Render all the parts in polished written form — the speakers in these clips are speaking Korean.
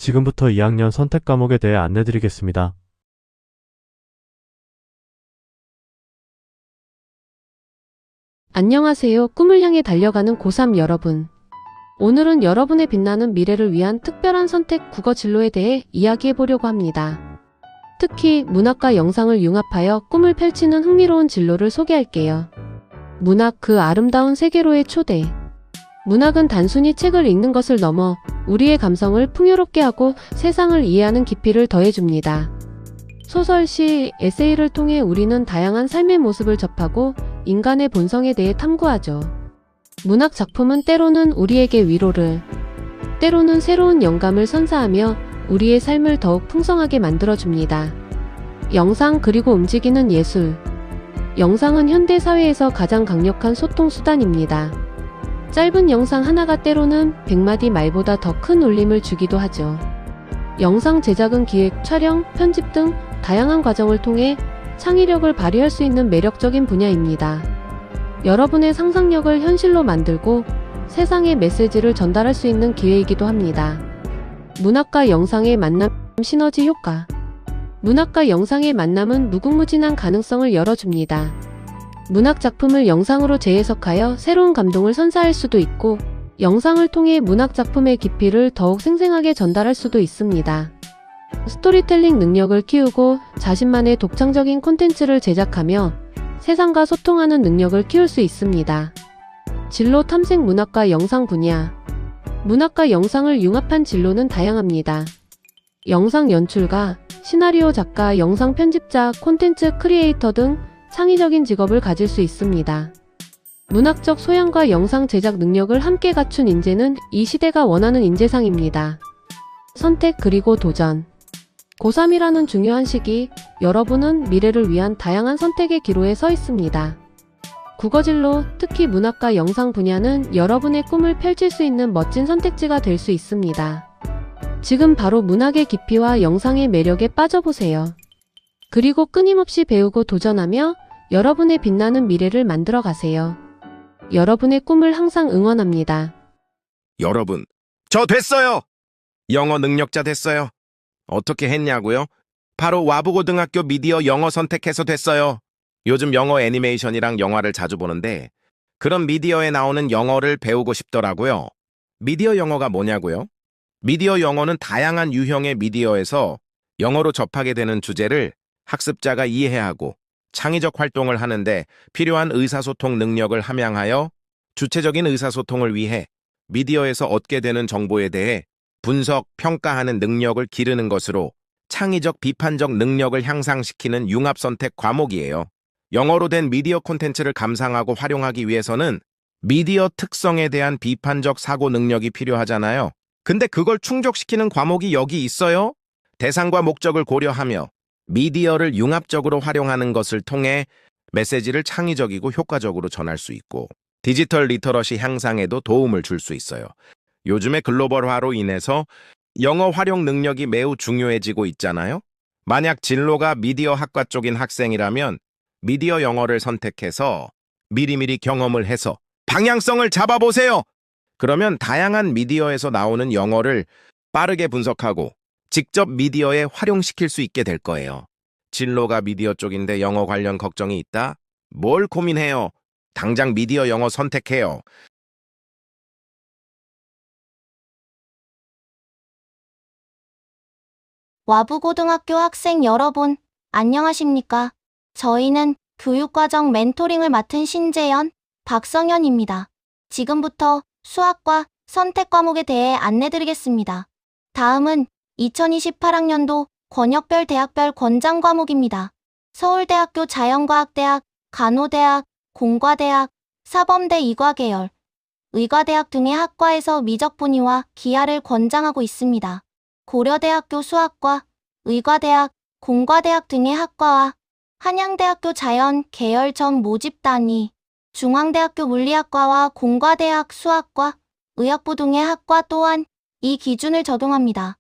지금부터 2학년 선택 과목에 대해 안내드리겠습니다. 안녕하세요. 꿈을 향해 달려가는 고3 여러분. 오늘은 여러분의 빛나는 미래를 위한 특별한 선택 국어 진로에 대해 이야기해 보려고 합니다. 특히 문학과 영상을 융합하여 꿈을 펼치는 흥미로운 진로를 소개할게요. 문학 그 아름다운 세계로의 초대. 문학은 단순히 책을 읽는 것을 넘어 우리의 감성을 풍요롭게 하고 세상을 이해하는 깊이를 더해줍니다. 소설, 시, 에세이를 통해 우리는 다양한 삶의 모습을 접하고 인간의 본성에 대해 탐구하죠. 문학 작품은 때로는 우리에게 위로를, 때로는 새로운 영감을 선사하며 우리의 삶을 더욱 풍성하게 만들어줍니다. 영상 그리고 움직이는 예술. 영상은 현대 사회에서 가장 강력한 소통 수단입니다. 짧은 영상 하나가 때로는 100마디 말보다 더 큰 울림을 주기도 하죠. 영상 제작은 기획, 촬영, 편집 등 다양한 과정을 통해 창의력을 발휘할 수 있는 매력적인 분야입니다. 여러분의 상상력을 현실로 만들고 세상에 메시지를 전달할 수 있는 기회이기도 합니다. 문학과 영상의 만남 시너지 효과. 문학과 영상의 만남은 무궁무진한 가능성을 열어줍니다. 문학 작품을 영상으로 재해석하여 새로운 감동을 선사할 수도 있고, 영상을 통해 문학 작품의 깊이를 더욱 생생하게 전달할 수도 있습니다. 스토리텔링 능력을 키우고 자신만의 독창적인 콘텐츠를 제작하며 세상과 소통하는 능력을 키울 수 있습니다. 진로 탐색 문학과 영상 분야. 문학과 영상을 융합한 진로는 다양합니다. 영상 연출가, 시나리오 작가, 영상 편집자, 콘텐츠 크리에이터 등 창의적인 직업을 가질 수 있습니다. 문학적 소양과 영상 제작 능력을 함께 갖춘 인재는 이 시대가 원하는 인재상입니다. 선택 그리고 도전. 고3이라는 중요한 시기, 여러분은 미래를 위한 다양한 선택의 기로에 서 있습니다. 국어진로, 특히 문학과 영상 분야는 여러분의 꿈을 펼칠 수 있는 멋진 선택지가 될 수 있습니다. 지금 바로 문학의 깊이와 영상의 매력에 빠져보세요. 그리고 끊임없이 배우고 도전하며 여러분의 빛나는 미래를 만들어 가세요. 여러분의 꿈을 항상 응원합니다. 여러분, 저 됐어요! 영어 능력자 됐어요. 어떻게 했냐고요? 바로 와부고등학교 미디어 영어 선택해서 됐어요. 요즘 영어 애니메이션이랑 영화를 자주 보는데 그런 미디어에 나오는 영어를 배우고 싶더라고요. 미디어 영어가 뭐냐고요? 미디어 영어는 다양한 유형의 미디어에서 영어로 접하게 되는 주제를 학습자가 이해하고 창의적 활동을 하는데 필요한 의사소통 능력을 함양하여 주체적인 의사소통을 위해 미디어에서 얻게 되는 정보에 대해 분석, 평가하는 능력을 기르는 것으로 창의적, 비판적 능력을 향상시키는 융합선택 과목이에요. 영어로 된 미디어 콘텐츠를 감상하고 활용하기 위해서는 미디어 특성에 대한 비판적 사고 능력이 필요하잖아요. 근데 그걸 충족시키는 과목이 여기 있어요. 대상과 목적을 고려하며 미디어를 융합적으로 활용하는 것을 통해 메시지를 창의적이고 효과적으로 전할 수 있고 디지털 리터러시 향상에도 도움을 줄 수 있어요. 요즘의 글로벌화로 인해서 영어 활용 능력이 매우 중요해지고 있잖아요. 만약 진로가 미디어 학과 쪽인 학생이라면 미디어 영어를 선택해서 미리미리 경험을 해서 방향성을 잡아보세요. 그러면 다양한 미디어에서 나오는 영어를 빠르게 분석하고 직접 미디어에 활용시킬 수 있게 될 거예요. 진로가 미디어 쪽인데 영어 관련 걱정이 있다? 뭘 고민해요? 당장 미디어 영어 선택해요. 와부고등학교 학생 여러분, 안녕하십니까? 저희는 교육과정 멘토링을 맡은 신재현, 박성현입니다. 지금부터 수학과 선택 과목에 대해 안내드리겠습니다. 다음은 2028학년도 권역별 대학별 권장 과목입니다. 서울대학교 자연과학대학, 간호대학, 공과대학, 사범대 이과계열, 의과대학 등의 학과에서 미적분위와 기하를 권장하고 있습니다. 고려대학교 수학과, 의과대학, 공과대학 등의 학과와 한양대학교 자연 계열 전 모집 단위, 중앙대학교 물리학과와 공과대학 수학과, 의학부 등의 학과 또한 이 기준을 적용합니다.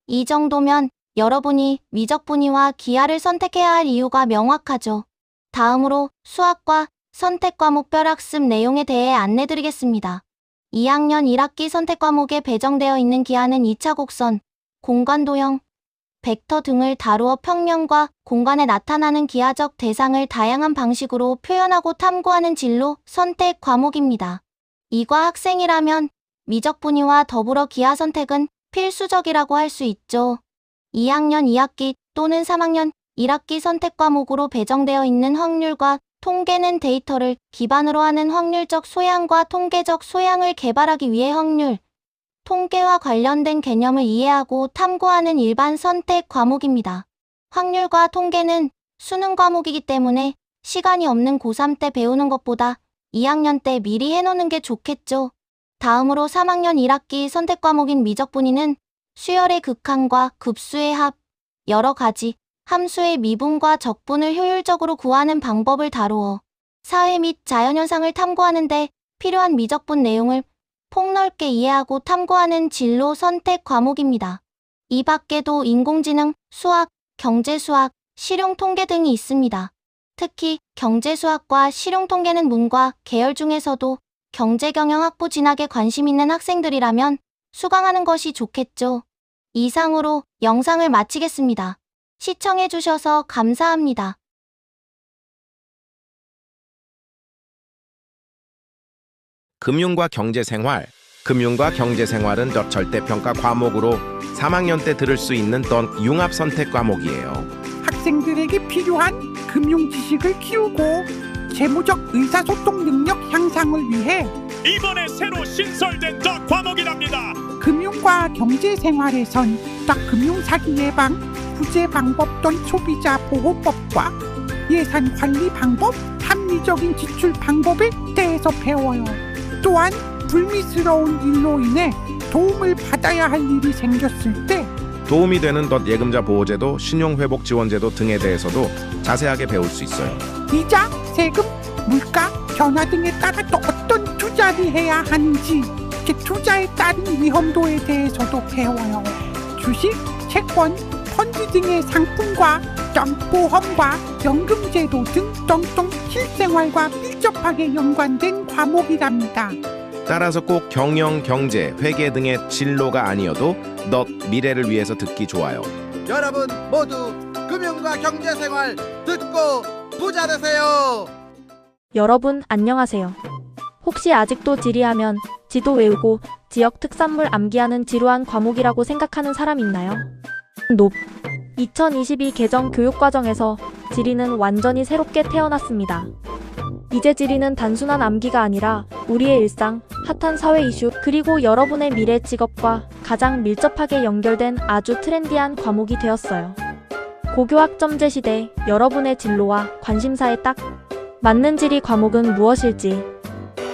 이 정도면 여러분이 미적분위와 기하를 선택해야 할 이유가 명확하죠. 다음으로 수학과 선택 과목별 학습 내용에 대해 안내드리겠습니다. 2학년 1학기 선택 과목에 배정되어 있는 기하는 2차 곡선, 공간 도형, 벡터 등을 다루어 평면과 공간에 나타나는 기하적 대상을 다양한 방식으로 표현하고 탐구하는 진로 선택 과목입니다. 이과 학생이라면 미적분위와 더불어 기하 선택은 필수적이라고 할 수 있죠. 2학년 2학기 또는 3학년 1학기 선택 과목으로 배정되어 있는 확률과 통계는 데이터를 기반으로 하는 확률적 소양과 통계적 소양을 개발하기 위해 확률, 통계와 관련된 개념을 이해하고 탐구하는 일반 선택 과목입니다. 확률과 통계는 수능 과목이기 때문에 시간이 없는 고3 때 배우는 것보다 2학년 때 미리 해놓는 게 좋겠죠. 다음으로 3학년 1학기 선택 과목인 미적분위는 수열의 극한과 급수의 합, 여러 가지 함수의 미분과 적분을 효율적으로 구하는 방법을 다루어 사회 및 자연현상을 탐구하는 데 필요한 미적분 내용을 폭넓게 이해하고 탐구하는 진로 선택 과목입니다. 이 밖에도 인공지능, 수학, 경제수학, 실용통계 등이 있습니다. 특히 경제수학과 실용통계는 문과 계열 중에서도 경제경영학부 진학에 관심 있는 학생들이라면 수강하는 것이 좋겠죠. 이상으로 영상을 마치겠습니다. 시청해주셔서 감사합니다. 금융과 경제생활. 금융과 경제생활은 더 절대평가 과목으로 3학년 때 들을 수 있는 더 융합 선택 과목이에요. 학생들에게 필요한 금융 지식을 키우고 재무적 의사소통 능력 향상을 위해 이번에 새로 신설된 더 과목이랍니다. 금융과 경제생활에선 딱 금융사기 예방, 부재 방법 또는 소비자 보호법과 예산 관리 방법, 합리적인 지출 방법에 대해서 배워요. 또한 불미스러운 일로 인해 도움을 받아야 할 일이 생겼을 때 도움이 되는 더 예금자 보호제도, 신용회복 지원제도 등에 대해서도 자세하게 배울 수 있어요. 이자, 세금, 물가, 변화 등에 따라 또 어떤 투자를 해야 하는지 투자에 따른 위험도에 대해서도 배워요. 주식, 채권, 펀드 등의 상품과 보험과 연금제도 등 똥똥 실생활과 밀접하게 연관된 과목이랍니다. 따라서 꼭 경영, 경제, 회계 등의 진로가 아니어도 더 미래를 위해서 듣기 좋아요. 여러분 모두 금융과 경제생활 듣고 부자 되세요. 여러분 안녕하세요. 혹시 아직도 지리하면 지도 외우고 지역 특산물 암기하는 지루한 과목이라고 생각하는 사람 있나요? 높. 2022 개정 교육과정에서 지리는 완전히 새롭게 태어났습니다. 이제 지리는 단순한 암기가 아니라 우리의 일상, 핫한 사회 이슈, 그리고 여러분의 미래 직업과 가장 밀접하게 연결된 아주 트렌디한 과목이 되었어요. 고교학점제 시대 여러분의 진로와 관심사에 딱 맞는 지리 과목은 무엇일지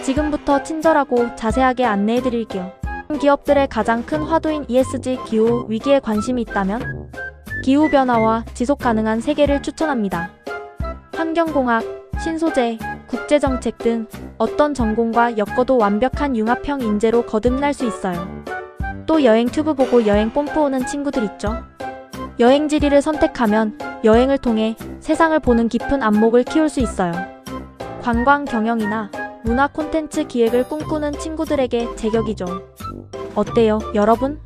지금부터 친절하고 자세하게 안내해드릴게요. 기업들의 가장 큰 화두인 ESG 기후 위기에 관심이 있다면 기후변화와 지속가능한 세계를 추천합니다. 환경공학, 신소재, 국제정책 등 어떤 전공과 엮어도 완벽한 융합형 인재로 거듭날 수 있어요. 또 여행 튜브 보고 여행 뽐뿌 오는 친구들 있죠? 여행 지리를 선택하면 여행을 통해 세상을 보는 깊은 안목을 키울 수 있어요. 관광 경영이나 문화 콘텐츠 기획을 꿈꾸는 친구들에게 제격이죠. 어때요, 여러분?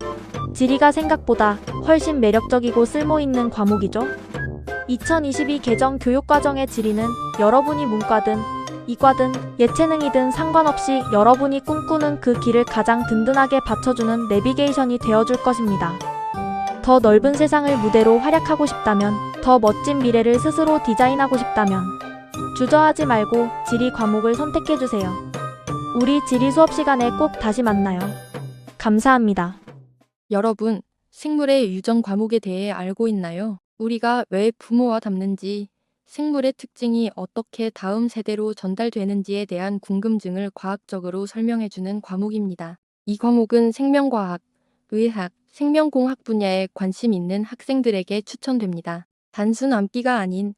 지리가 생각보다 훨씬 매력적이고 쓸모있는 과목이죠? 2022 개정 교육과정의 지리는 여러분이 문과든 이과든 예체능이든 상관없이 여러분이 꿈꾸는 그 길을 가장 든든하게 받쳐주는 내비게이션이 되어줄 것입니다. 더 넓은 세상을 무대로 활약하고 싶다면, 더 멋진 미래를 스스로 디자인하고 싶다면 주저하지 말고 지리 과목을 선택해주세요. 우리 지리 수업 시간에 꼭 다시 만나요. 감사합니다. 여러분, 생물의 유전 과목에 대해 알고 있나요? 우리가 왜 부모와 닮는지, 생물의 특징이 어떻게 다음 세대로 전달되는지에 대한 궁금증을 과학적으로 설명해주는 과목입니다. 이 과목은 생명과학, 의학, 생명공학 분야에 관심 있는 학생들에게 추천됩니다. 단순 암기가 아닌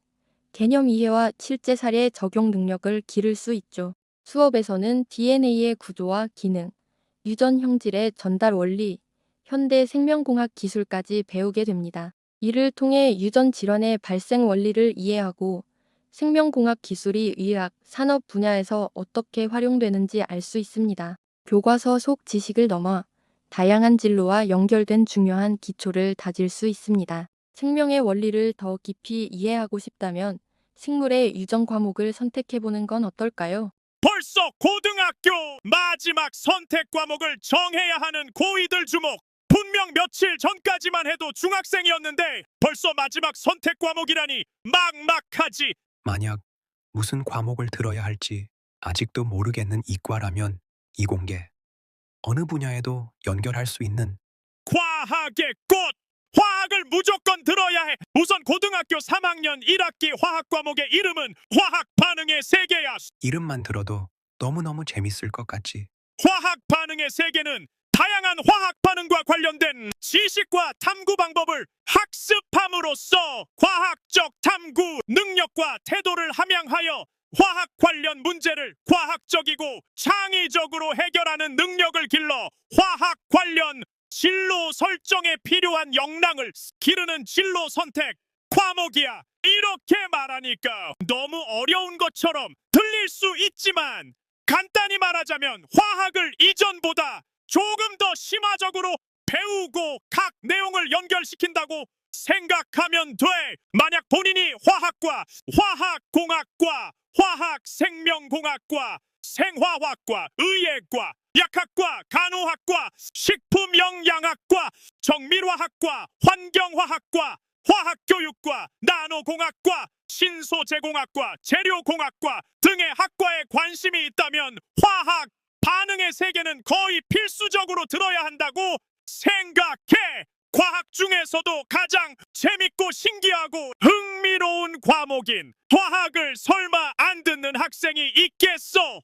개념 이해와 실제 사례 적용 능력을 기를 수 있죠. 수업에서는 DNA의 구조와 기능, 유전 형질의 전달 원리, 현대 생명공학 기술까지 배우게 됩니다. 이를 통해 유전 질환의 발생 원리를 이해하고 생명공학 기술이 의학, 산업 분야에서 어떻게 활용되는지 알 수 있습니다. 교과서 속 지식을 넘어 다양한 진로와 연결된 중요한 기초를 다질 수 있습니다. 생명의 원리를 더 깊이 이해하고 싶다면 식물의 유전 과목을 선택해보는 건 어떨까요? 벌써 고등학교 마지막 선택 과목을 정해야 하는 고2들 주목. 분명 며칠 전까지만 해도 중학생이었는데 벌써 마지막 선택 과목이라니 막막하지. 만약 무슨 과목을 들어야 할지 아직도 모르겠는 이과라면 이공계, 어느 분야에도 연결할 수 있는 과학의 꽃! 화학을 무조건 들어야 해. 우선 고등학교 3학년 1학기 화학 과목의 이름은 화학 반응의 세계야. 이름만 들어도 너무너무 재밌을 것 같지. 화학 반응의 세계는 다양한 화학 반응과 관련된 지식과 탐구 방법을 학습함으로써 과학적 탐구 능력과 태도를 함양하여 화학 관련 문제를 과학적이고 창의적으로 해결하는 능력을 길러 화학 관련 진로 설정에 필요한 역량을 기르는 진로 선택 과목이야. 이렇게 말하니까 너무 어려운 것처럼 들릴 수 있지만 간단히 말하자면 화학을 이전보다 조금 더 심화적으로 배우고 각 내용을 연결시킨다고 생각하면 돼. 만약 본인이 화학과, 화학공학과, 화학생명공학과, 생화학과, 의예과, 약학과, 간호학과, 식품영양학과, 정밀화학과, 환경화학과, 화학교육과, 나노공학과, 신소재공학과, 재료공학과 등의 학과에 관심이 있다면 화학 반응의 세계는 거의 필수적으로 들어야 한다고 생각해. 과학 중에서도 가장 재밌고 신기하고 흥미로운 과목인 화학을 설마 안 듣는 학생이 있겠어?